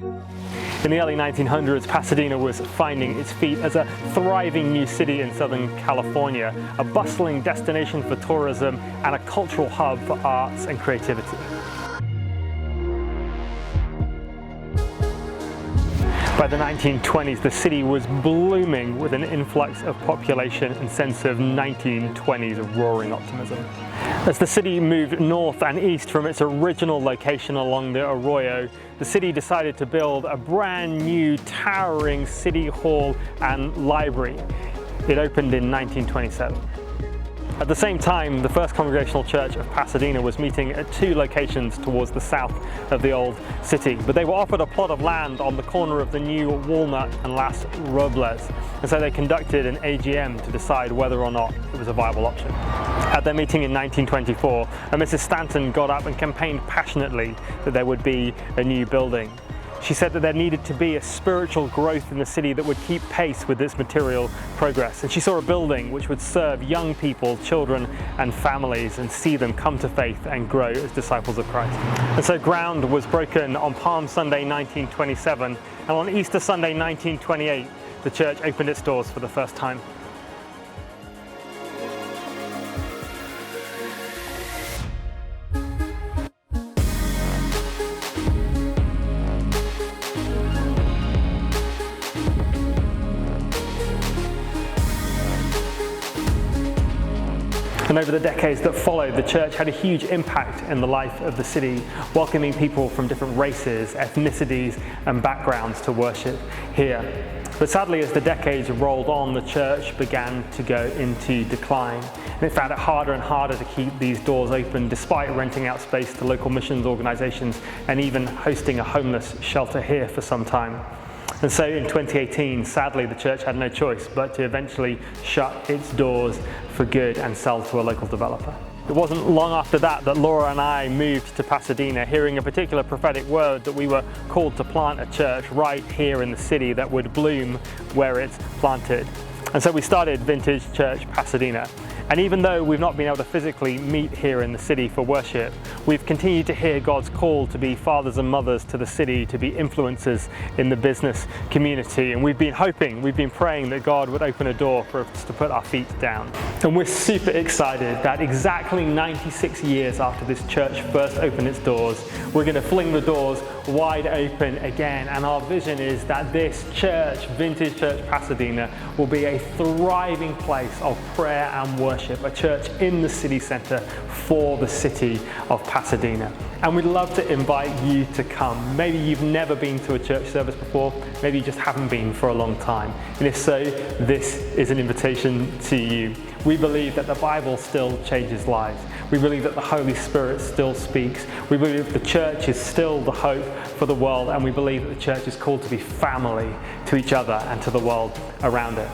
In the early 1900s, Pasadena was finding its feet as a thriving new city in Southern California, a bustling destination for tourism and a cultural hub for arts and creativity. By the 1920s, the city was blooming with an influx of population and sense of 1920s roaring optimism. As the city moved north and east from its original location along the Arroyo, the city decided to build a brand new towering city hall and library. It opened in 1927. At the same time, the First Congregational Church of Pasadena was meeting at two locations towards the south of the old city, but they were offered a plot of land on the corner of the new Walnut and Las Robles, and so they conducted an AGM to decide whether or not it was a viable option. At their meeting in 1924, Mrs. Stanton got up and campaigned passionately that there would be a new building. She said that there needed to be a spiritual growth in the city that would keep pace with its material progress. And she saw a building which would serve young people, children and families, and see them come to faith and grow as disciples of Christ. And so ground was broken on Palm Sunday 1927, and on Easter Sunday 1928, the church opened its doors for the first time. And over the decades that followed, the church had a huge impact in the life of the city, welcoming people from different races, ethnicities, and backgrounds to worship here. But sadly, as the decades rolled on, the church began to go into decline. And it found it harder and harder to keep these doors open, despite renting out space to local missions organizations and even hosting a homeless shelter here for some time. And so in 2018, sadly, the church had no choice but to eventually shut its doors for good and sell to a local developer. It wasn't long after that Laura and I moved to Pasadena, hearing a particular prophetic word that we were called to plant a church right here in the city that would bloom where it's planted. And so we started Vintage Church Pasadena. And even though we've not been able to physically meet here in the city for worship, we've continued to hear God's call to be fathers and mothers to the city, to be influencers in the business community. And we've been praying that God would open a door for us to put our feet down. And we're super excited that exactly 96 years after this church first opened its doors, we're going to fling the doors wide open again. And our vision is that this church, Vintage Church Pasadena, will be a thriving place of prayer and worship. A church in the city center for the city of Pasadena. And we'd love to invite you to come. Maybe you've never been to a church service before, maybe you just haven't been for a long time. And if so, this is an invitation to you. We believe that the Bible still changes lives. We believe that the Holy Spirit still speaks. We believe that the church is still the hope for the world, and we believe that the church is called to be family to each other and to the world around it.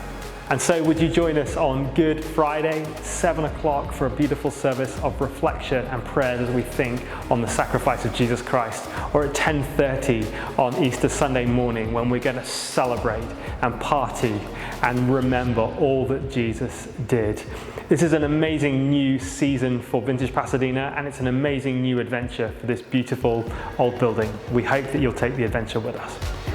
And so would you join us on Good Friday, 7 o'clock, for a beautiful service of reflection and prayer as we think on the sacrifice of Jesus Christ, or at 10:30 on Easter Sunday morning, when we're going to celebrate and party and remember all that Jesus did. This is an amazing new season for Vintage Pasadena, and it's an amazing new adventure for this beautiful old building. We hope that you'll take the adventure with us.